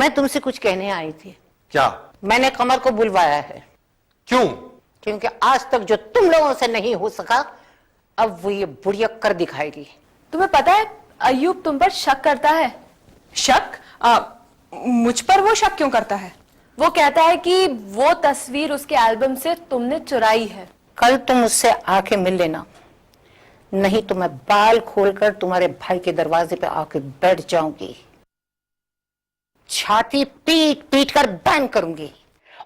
मैं तुमसे कुछ कहने आई थी। क्या? मैंने कमर को बुलवाया है। क्यों? क्योंकि आज तक जो तुम लोगों से नहीं हो सका, अब वो ये बुढ़िया कर दिखाएगी। तुम्हें पता है अय्यूब तुम पर शक करता है। शक? मुझ पर वो शक क्यों करता है? वो कहता है कि वो तस्वीर उसके एल्बम से तुमने चुराई है। कल तुम उससे आके मिल लेना, नहीं तो मैं बाल खोलकर तुम्हारे भाई के दरवाजे पे आके बैठ जाऊंगी, छाती पीट पीट कर बैन करूंगी,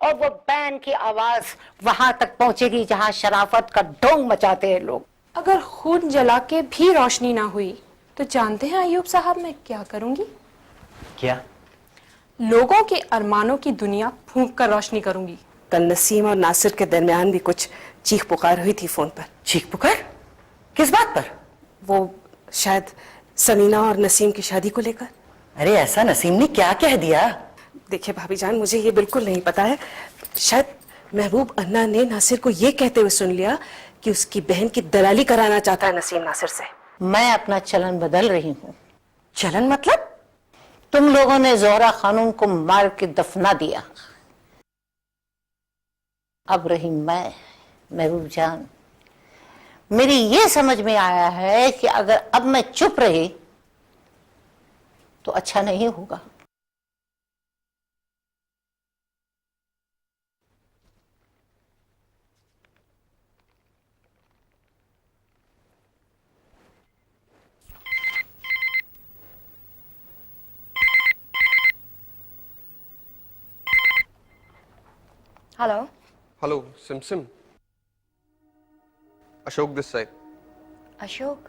और वो बैन की आवाज वहां तक पहुंचेगी जहां शराफत का ढोंग मचाते हैं लोग। अगर खून जला के भी रोशनी ना हुई तो जानते हैं अय्यूब साहब मैं क्या करूंगी? क्या? लोगों के अरमानों की दुनिया फूंक कर रोशनी करूंगी। कल नसीम और नासिर के दरमियान भी कुछ चीख पुकार हुई थी फोन पर। चीख पुकार? किस बात पर? वो शायद समीना और नसीम की शादी को लेकर। अरे ऐसा नसीम ने क्या कह दिया? देखिए भाभी जान, मुझे ये बिल्कुल नहीं पता है। शायद महबूब अन्ना ने नासिर को ये कहते हुए सुन लिया कि उसकी बहन की दलाली कराना चाहता है नसीम नासिर से। मैं अपना चलन बदल रही हूँ। चलन मतलब? तुम लोगों ने जोहरा खानूम को मार के दफना दिया, अब रही मैं महबूब जान। मेरी ये समझ में आया है कि अगर अब मैं चुप रही तो अच्छा नहीं होगा। हेलो। हेलो सिमसिम, अशोक दिस साइड। अशोक,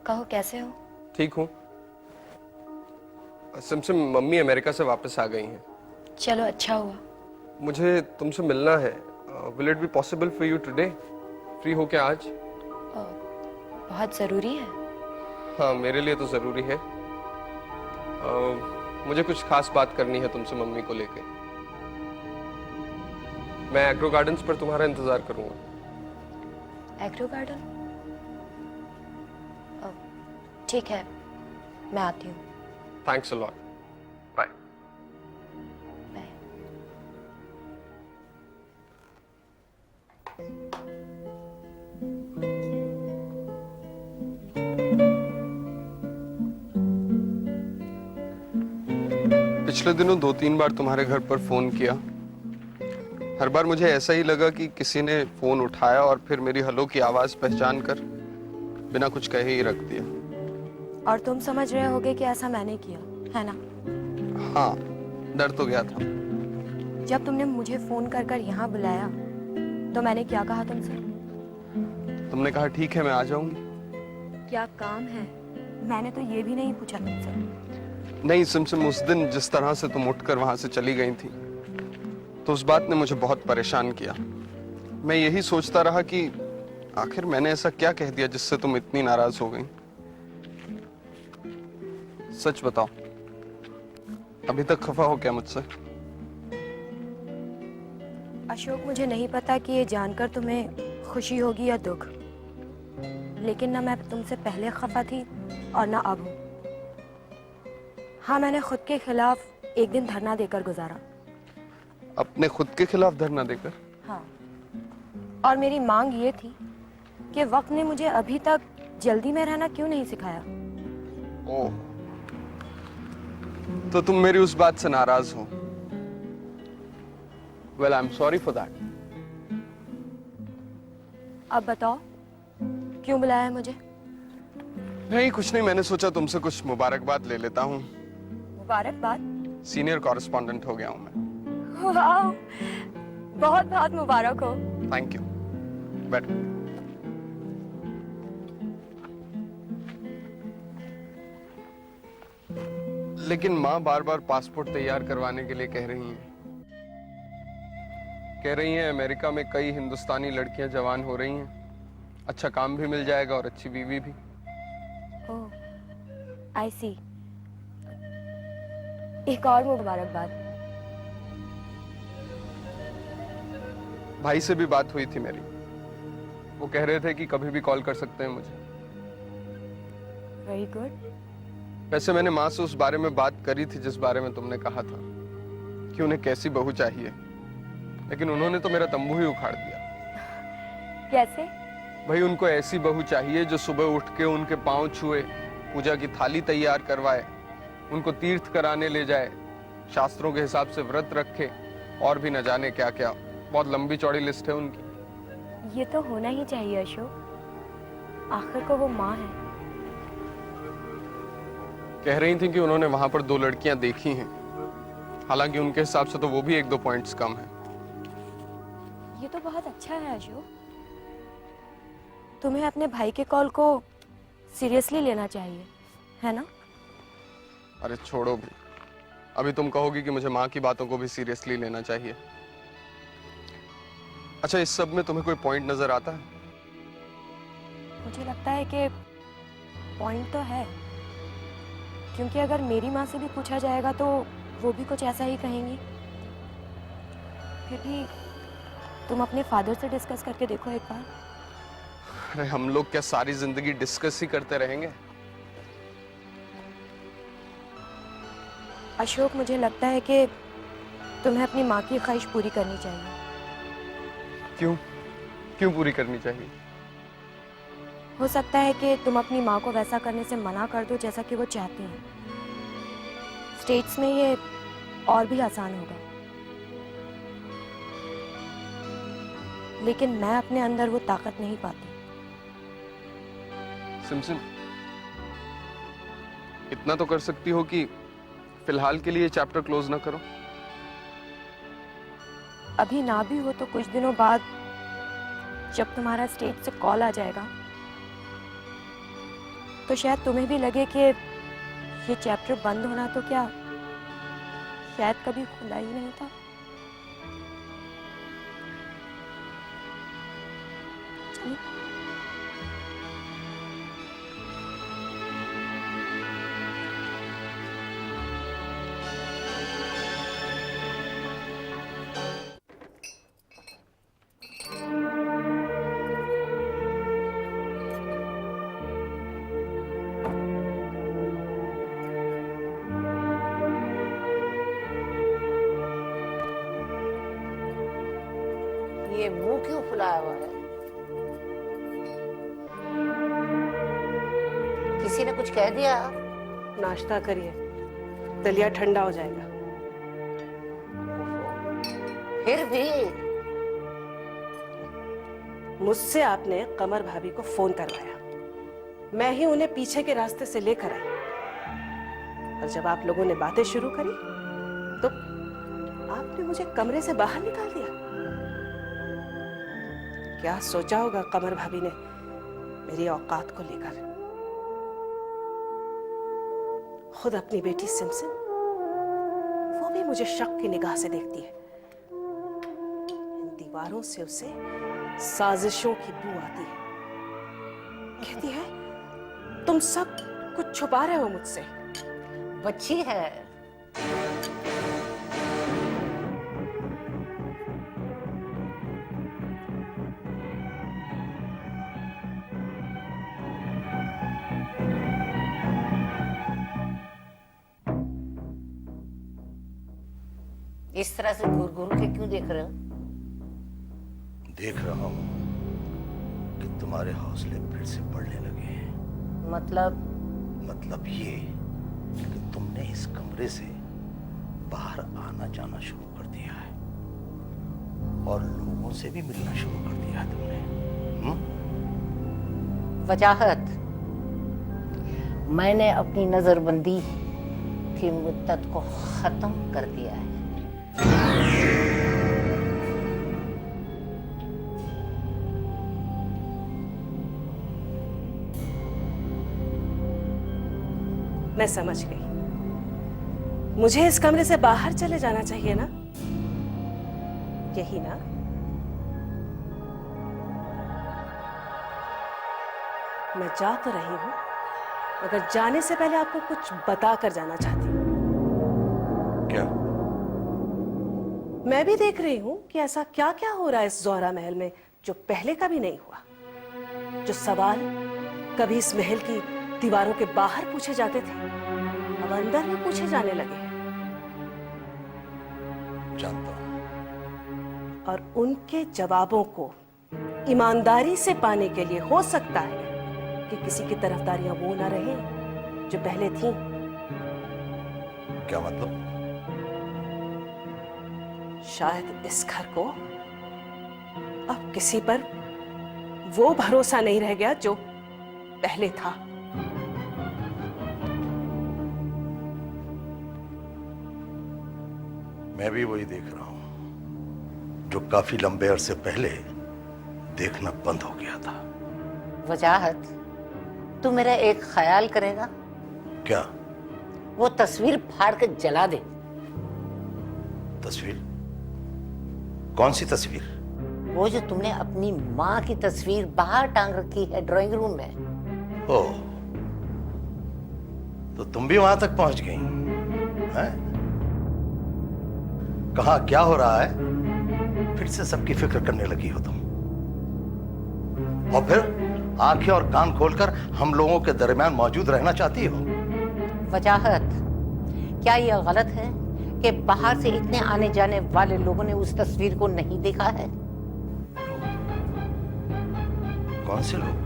कहो कैसे हो? ठीक हूँ। सिमसिम, मम्मी अमेरिका से वापस आ गई हैं। चलो अच्छा हुआ। मुझे तुमसे मिलना है। Will it be possible for you today? Free हो क्या आज? बहुत जरूरी है। हाँ, मेरे लिए तो जरूरी है। मुझे कुछ खास बात करनी है तुमसे मम्मी को लेके। मैं एग्रो गार्डन्स पर तुम्हारा इंतजार करूंगा। Agro garden? ठीक है, मैं आती हूँ। Thanks a lot. Bye. Bye. पिछले दिनों 2-3 बार तुम्हारे घर पर फोन किया। हर बार मुझे ऐसा ही लगा कि किसी ने फोन उठाया और फिर मेरी हेलो की आवाज पहचान कर बिना कुछ कहे ही रख दिया। और तुम समझ रहे होगे कि ऐसा मैंने किया है ना? हाँ, डर तो गया था। जब तुमने मुझे फोन कर कर यहाँ बुलाया तो मैंने क्या कहा तुमसे? तुमने कहा ठीक है मैं आ जाऊंगी। क्या काम है? मैंने तो ये भी नहीं पूछा तुमसे। नहीं सिमसिम, उस दिन जिस तरह से तुम उठकर वहां से चली गई थी तो उस बात ने मुझे बहुत परेशान किया। मैं यही सोचता रहा कि आखिर मैंने ऐसा क्या कह दिया जिससे तुम इतनी नाराज हो गई। सच बताओ, अभी तक खफा हो क्या मुझसे? अशोक, मुझे नहीं पता कि ये जानकर तुम्हें खुशी होगी या दुख, लेकिन ना मैं तुमसे पहले खफा थी और ना अब हूं। हाँ, मैंने खुद के खिलाफ एक दिन धरना देकर गुजारा। अपने खुद के खिलाफ धरना देकर? हाँ, और मेरी मांग ये थी कि वक्त ने मुझे अभी तक जल्दी में रहना क्यों नहीं सिखाया। ओह, तो तुम मेरी उस बात से नाराज हो? Well, I am sorry for that. अब बताओ क्यों बुलाया है मुझे? नहीं कुछ नहीं, मैंने सोचा तुमसे कुछ मुबारकबाद ले लेता हूँ। मुबारकबाद? सीनियर कॉरेस्पॉन्डेंट हो गया हूँ मैं। वाह, बहुत बहुत मुबारक हो। Thank you. बैठ। लेकिन माँ बार बार पासपोर्ट तैयार करवाने के लिए कह रही हैं। कह रही हैं अमेरिका में कई हिंदुस्तानी लड़कियां जवान हो रही हैं, अच्छा काम भी मिल जाएगा और अच्छी बीवी भी। ओह, आई सी। एक और मुबारकबाद। भाई से भी बात हुई थी मेरी, वो कह रहे थे कि कभी भी कॉल कर सकते हैं मुझे। Very good. वैसे मैंने माँ से उस बारे में बात करी थी जिस बारे में तुमने कहा था कि उन्हें कैसी बहू चाहिए, लेकिन उन्होंने तो मेरा तंबू ही उखाड़ दिया। कैसे? भाई उनको ऐसी बहू चाहिए जो सुबह उठ के उनके पांव छुए, पूजा की थाली तैयार करवाए, उनको तीर्थ कराने ले जाए, शास्त्रों के हिसाब से व्रत रखे और भी न जाने क्या क्या। बहुत लंबी चौड़ी लिस्ट है उनकी। ये तो होना ही चाहिए अशोक, आखिर को वो माँ है। कह रही थी कि उन्होंने वहां पर 2 लड़कियां देखी हैं, हालांकि उनके हिसाब से तो वो भी 1-2 पॉइंट्स कम है। ये तो बहुत अच्छा है अशोक, तुम्हें अपने भाई के कॉल को सीरियसली लेना चाहिए, है ना? अरे छोड़ो भी, अभी तुम कहोगी कि मुझे माँ की बातों को भी सीरियसली लेना चाहिए। अच्छा, इस सब में तुम्हें कोई पॉइंट नजर आता है? मुझे लगता है कि पॉइंट तो है, क्योंकि अगर मेरी माँ से भी पूछा जाएगा तो वो भी कुछ ऐसा ही कहेंगी। फिर भी तुम अपने फादर से डिस्कस करके देखो एक बार। अरे हम लोग क्या सारी जिंदगी डिस्कस ही करते रहेंगे? अशोक, मुझे लगता है कि तुम्हें अपनी माँ की ख्वाहिश पूरी करनी चाहिए। क्यों पूरी करनी चाहिए? हो सकता है कि तुम अपनी माँ को वैसा करने से मना कर दो जैसा कि वो चाहती हैं। स्टेट्स में ये और भी आसान होगा, लेकिन मैं अपने अंदर वो ताकत नहीं पाती। सिमसिम, इतना तो कर सकती हो कि फिलहाल के लिए चैप्टर क्लोज ना करो। अभी ना भी हो तो कुछ दिनों बाद जब तुम्हारा स्टेट से कॉल आ जाएगा तो शायद तुम्हें भी लगे कि ये चैप्टर बंद होना तो क्या शायद कभी खुला ही नहीं था। चलिए। ये मुंह क्यों फुलाया हुआ है? किसी ने कुछ कह दिया? नाश्ता करिए, दलिया ठंडा हो जाएगा। फिर भी मुझसे आपने कमर भाभी को फोन करवाया, मैं ही उन्हें पीछे के रास्ते से लेकर आई, और जब आप लोगों ने बातें शुरू करी तो आपने मुझे कमरे से बाहर निकाल दिया। क्या सोचा होगा कमर भाभी ने मेरी औकात को लेकर? खुद अपनी बेटी सिमसिम, वो भी मुझे शक की निगाह से देखती है। इन दीवारों से उसे साजिशों की बू आती है। कहती है तुम सब कुछ छुपा रहे हो मुझसे। बच्ची है। इस तरह से घूर घूर के क्यों देख रहे हो? देख रहा हूं कि तुम्हारे हौसले फिर से बढ़ने लगे हैं। मतलब ये कि तुमने इस कमरे से बाहर आना जाना शुरू कर दिया है और लोगों से भी मिलना शुरू कर दिया है तुमने। वजाहत, मैंने अपनी नजरबंदी की मुद्दत को खत्म कर दिया है। मैं समझ गई, मुझे इस कमरे से बाहर चले जाना चाहिए ना, यही ना? मैं जा तो रही हूं, मगर जाने से पहले आपको कुछ बता कर जाना चाहती हूँ। क्या? मैं भी देख रही हूं कि ऐसा क्या क्या हो रहा है इस ज़ोहरा महल में जो पहले कभी नहीं हुआ। जो सवाल कभी इस महल की दीवारों के बाहर पूछे जाते थे, अब अंदर भी पूछे जाने लगे। जानता हूं। और उनके जवाबों को ईमानदारी से पाने के लिए हो सकता है कि किसी की तरफदारियां वो ना रहे जो पहले थी। क्या मतलब? शायद इस घर को अब किसी पर वो भरोसा नहीं रह गया जो पहले था। मैं भी वही देख रहा हूं जो काफी लंबे अरसे पहले देखना बंद हो गया था। वजाहत, तू मेरा एक ख्याल करेगा? क्या? वो तस्वीर फाड़ के जला दे। तस्वीर? कौन सी तस्वीर? वो जो तुमने अपनी माँ की तस्वीर बाहर टांग रखी है ड्राइंग रूम में। ओह, तो तुम भी वहां तक पहुंच गई हैं? कहां क्या हो रहा है? फिर से सबकी फिक्र करने लगी हो तुम, और फिर आंखें और कान खोलकर हम लोगों के दरमियान मौजूद रहना चाहती हो। वजाहत, क्या यह गलत है कि बाहर से इतने आने जाने वाले लोगों ने उस तस्वीर को नहीं देखा है? कौन से लोग?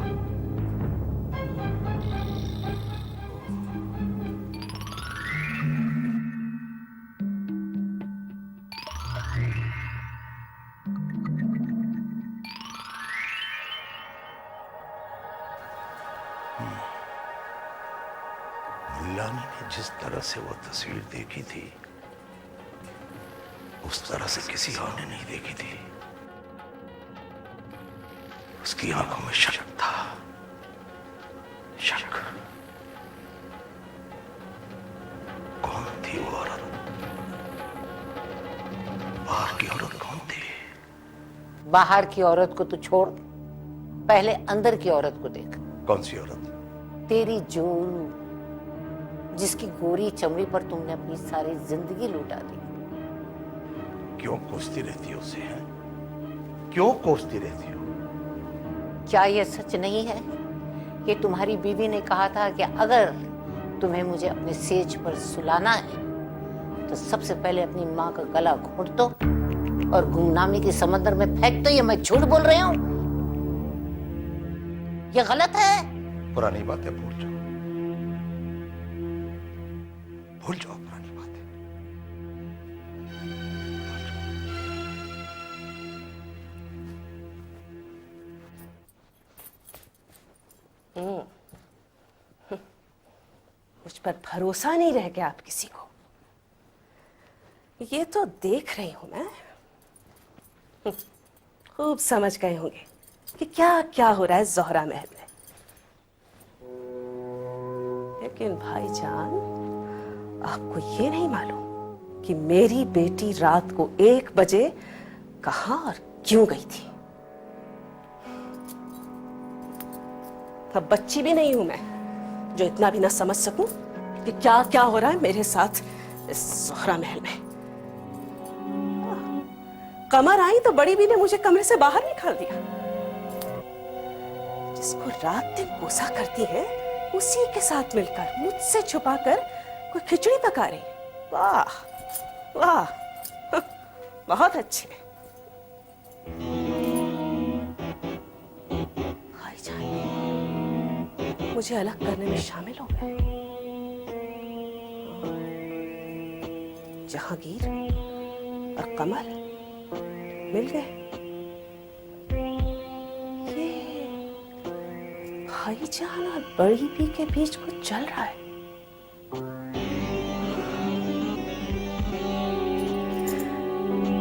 मुल्लानी ने जिस तरह से वो तस्वीर देखी थी, उस तरह से किसी और ने नहीं देखी थी। उसकी आंखों में शक था, शक। कौन थी वो औरत? बाहर की औरत कौन थी? बाहर की औरत को तू छोड़, पहले अंदर की औरत को देख। कौन सी औरत? तेरी जोरू, जिसकी गोरी चमड़ी पर तुमने अपनी सारी जिंदगी लुटा दी। क्यों कोसती रहती हो उसे? हैं? क्यों कोसती रहती हो? क्या यह सच नहीं है कि तुम्हारी बीवी ने कहा था कि अगर तुम्हें मुझे अपने सेज पर सुलाना है तो सबसे पहले अपनी माँ का गला घोंट दो और गुमनामी के समंदर में फेंक दो? ये मैं झूठ बोल रही हूँ? ये गलत है? पुरानी बातें भूल जाओ, भूल जाओ पुरानी बातें। मुझ पर भरोसा नहीं रह गया अब किसी को। ये तो देख रही हूं मैं। खूब समझ गए होंगे कि क्या क्या हो रहा है ज़ोहरा महल में। लेकिन भाईजान, आपको ये नहीं मालूम कि मेरी बेटी रात को 1 बजे कहां और क्यों गई थी। अब बच्ची भी नहीं हूं मैं जो इतना भी ना समझ सकूं कि क्या क्या हो रहा है मेरे साथ इस ज़ोहरा महल में। कमर आई तो बड़ी बी ने मुझे कमरे से बाहर निकाल दिया। जिसको रात दिन कोसा करती है उसी के साथ मिलकर मुझसे छुपाकर कोई खिचड़ी पका रही। वाह वाह, बहुत अच्छे। भाईजान मुझे अलग करने में शामिल हो गए। जहांगीर और कमल मिल गए। ये भाईजान और बड़ी बी के बीच कुछ चल रहा है।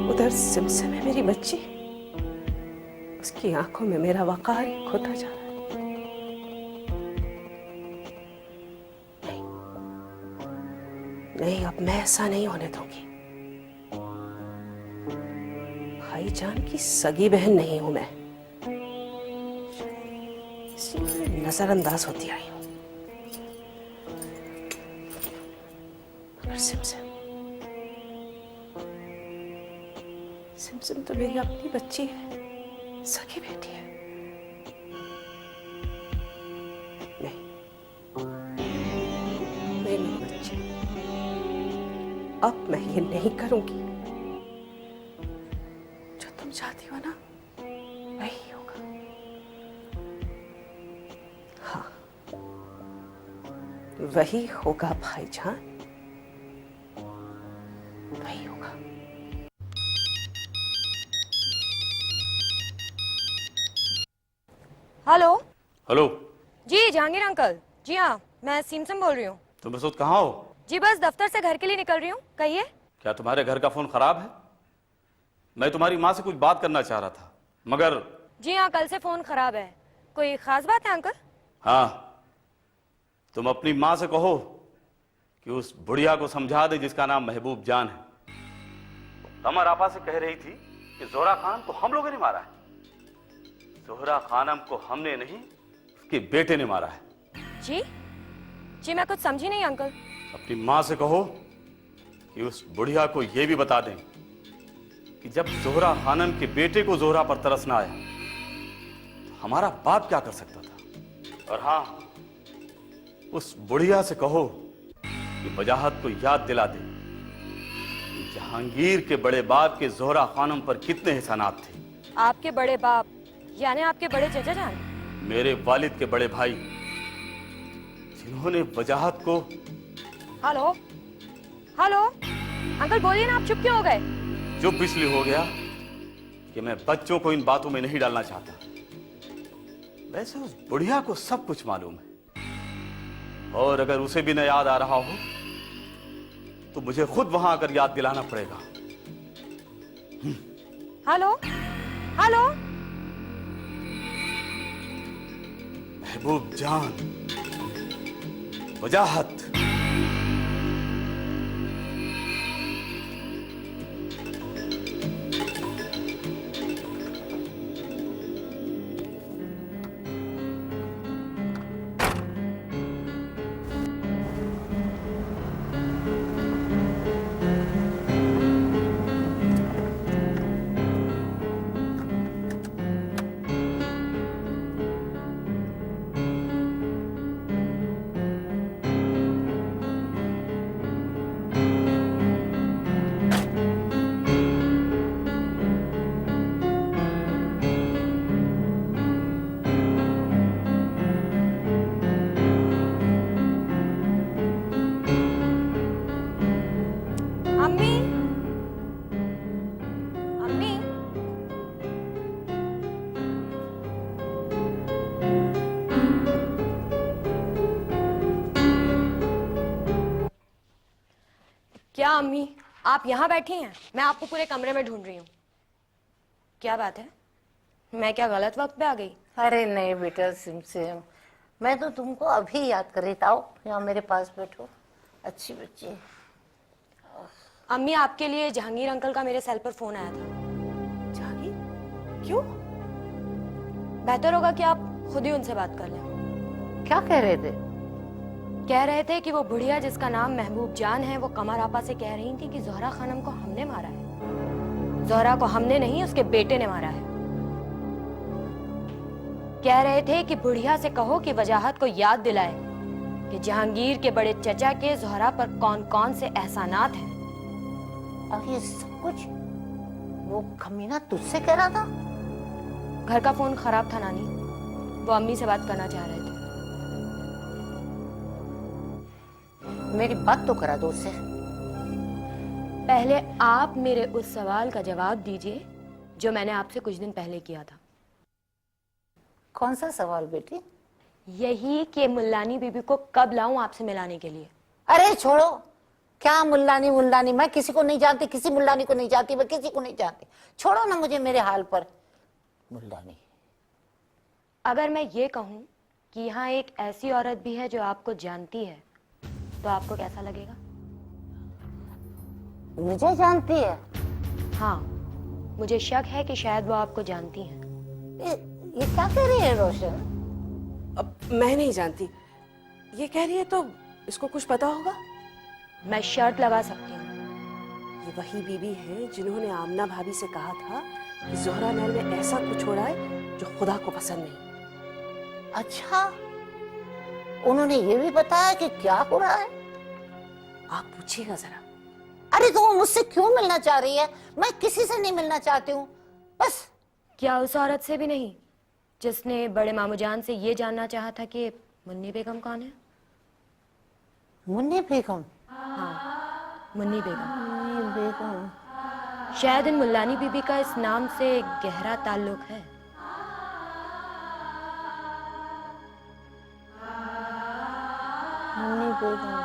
उधर सिमसिम है मेरी बच्ची, उसकी आंखों में मेरा वकार खोता जा रहा है। नहीं, अब मैं ऐसा नहीं होने दूंगी। भाईजान की सगी बहन नहीं हूं मैं, इसलिए नजरअंदाज होती आई हूं। मगर सिमसिम सिमसिम तो मेरी अपनी बच्ची है, सगी बेटी है। नहीं, अब मैं ये नहीं करूंगी। जो तुम चाहती हो ना वही होगा। हाँ, वही होगा भाईजान, वही होगा। हेलो। हेलो। जी जहांगीर अंकल। जी हाँ, मैं सिमसम बोल रही हूँ। तुम इस वक्त कहाँ हो? जी बस दफ्तर से घर के लिए निकल रही हूँ, कहिए। क्या तुम्हारे घर का फोन खराब है? मैं तुम्हारी माँ से कुछ बात करना चाह रहा था, मगर। जी हाँ, कल से फोन खराब है। कोई खास बात है अंकल? हाँ, तुम अपनी माँ से कहो कि उस बुढ़िया को समझा दे जिसका नाम महबूब जान है। कमर आपा से कह रही थी कि जोहरा खानम को हम लोगों ने मारा है। जोहरा खानम को हमने नहीं, उसके बेटे ने मारा है। जी जी मैं कुछ समझी नहीं अंकल। अपनी माँ से कहो कि उस बुढ़िया को यह भी बता दें कि जब जोहरा खानम के बेटे को जोहरा पर तरस ना आया तो हमारा बाप क्या कर सकता था। और हाँ, उस बुढ़िया से कहो कि वजाहत को याद दिला दे कि जहांगीर के बड़े बाप के जोहरा खानम पर कितने एहसानात थे। आपके बड़े बाप यानी आपके बड़े चचा जान? मेरे वालिद के बड़े भाई, जिन्होंने वजाहत को। हेलो हेलो अंकल बोलिए ना, आप चुप क्यों हो गए? चुप इसलिए हो गया कि मैं बच्चों को इन बातों में नहीं डालना चाहता। वैसे उस बुढ़िया को सब कुछ मालूम है, और अगर उसे भी न याद आ रहा हो तो मुझे खुद वहां आकर याद दिलाना पड़ेगा। हेलो हेलो महबूब जान, वजाहत। अम्मी अम्मी क्या अम्मी आप यहाँ बैठी हैं? मैं आपको पूरे कमरे में ढूंढ रही हूँ। क्या बात है, मैं क्या गलत वक्त पे आ गई? अरे नहीं बेटा सिमसिम, मैं तो तुमको अभी याद कर रही थी। आओ यहाँ मेरे पास बैठो, अच्छी बच्ची। अम्मी आपके लिए जहांगीर अंकल का मेरे सेल पर फोन आया था। जहांगीर? क्यों? बेहतर होगा कि आप खुद ही उनसे बात कर लें। क्या कह रहे थे? कह रहे थे कि वो बुढ़िया जिसका नाम महबूब जान है, वो कमर आपा से कह रही थी कि जोहरा खानम को हमने मारा है। जोहरा को हमने नहीं, उसके बेटे ने मारा है। कह रहे थे कि बुढ़िया से कहो कि वजाहत को याद दिलाए कि जहांगीर के बड़े चचा के जोहरा पर कौन कौन से एहसानात हैं। अब ये सब कुछ वो कमीना तुझसे कह रहा था? घर का फोन खराब था नानी, वो अम्मी से बात करना चाह रहे थे। मेरी बात तो करा दो उससे। पहले आप मेरे उस सवाल का जवाब दीजिए जो मैंने आपसे कुछ दिन पहले किया था। कौन सा सवाल बेटी? यही कि मुल्लानी बीबी को कब लाऊं आपसे मिलाने के लिए। अरे छोड़ो, क्या मुल्लानी मुल्लानी, मैं किसी को नहीं जानती, किसी मुल्लानी को नहीं जानती, मैं किसी को नहीं जानती। छोड़ो ना मुझे मेरे हाल पर। मुल्लानी, अगर मैं ये कहूं कि यहाँ एक ऐसी औरत भी है जो आपको जानती है तो आपको कैसा लगेगा? मुझे जानती है? हाँ, मुझे शक है कि शायद वो आपको जानती हैं। ये क्या कह रही है रोशन? अब मैं नहीं जानती, ये कह रही है तो इसको कुछ पता होगा। मैं शर्त लगा सकती हूँ। ये वही बीबी है जिन्होंने आमना भाभी से कहा था कि जोहरा महल में ऐसा कुछ हो रहा है जो खुदा को पसंद नहीं। अच्छा, उन्होंने ये भी बताया कि क्या हो रहा है? आप पूछिएगा जरा। अरे तो वो मुझसे क्यों मिलना चाह रही है? मैं किसी से नहीं मिलना चाहती हूँ, बस। क्या उस औरत से भी नहीं जिसने बड़े मामू जान से ये जानना चाहा था कि मुन्नी बेगम कौन है? मुन्नी बेगम? मुन्नी बेगम। मुन्नी बेगम? शायद इन मुल्लानी बीबी का इस नाम से गहरा ताल्लुक है। मुन्नी बेगम,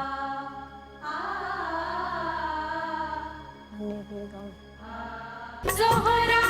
मुन्नी बेगम। ज़ोहरा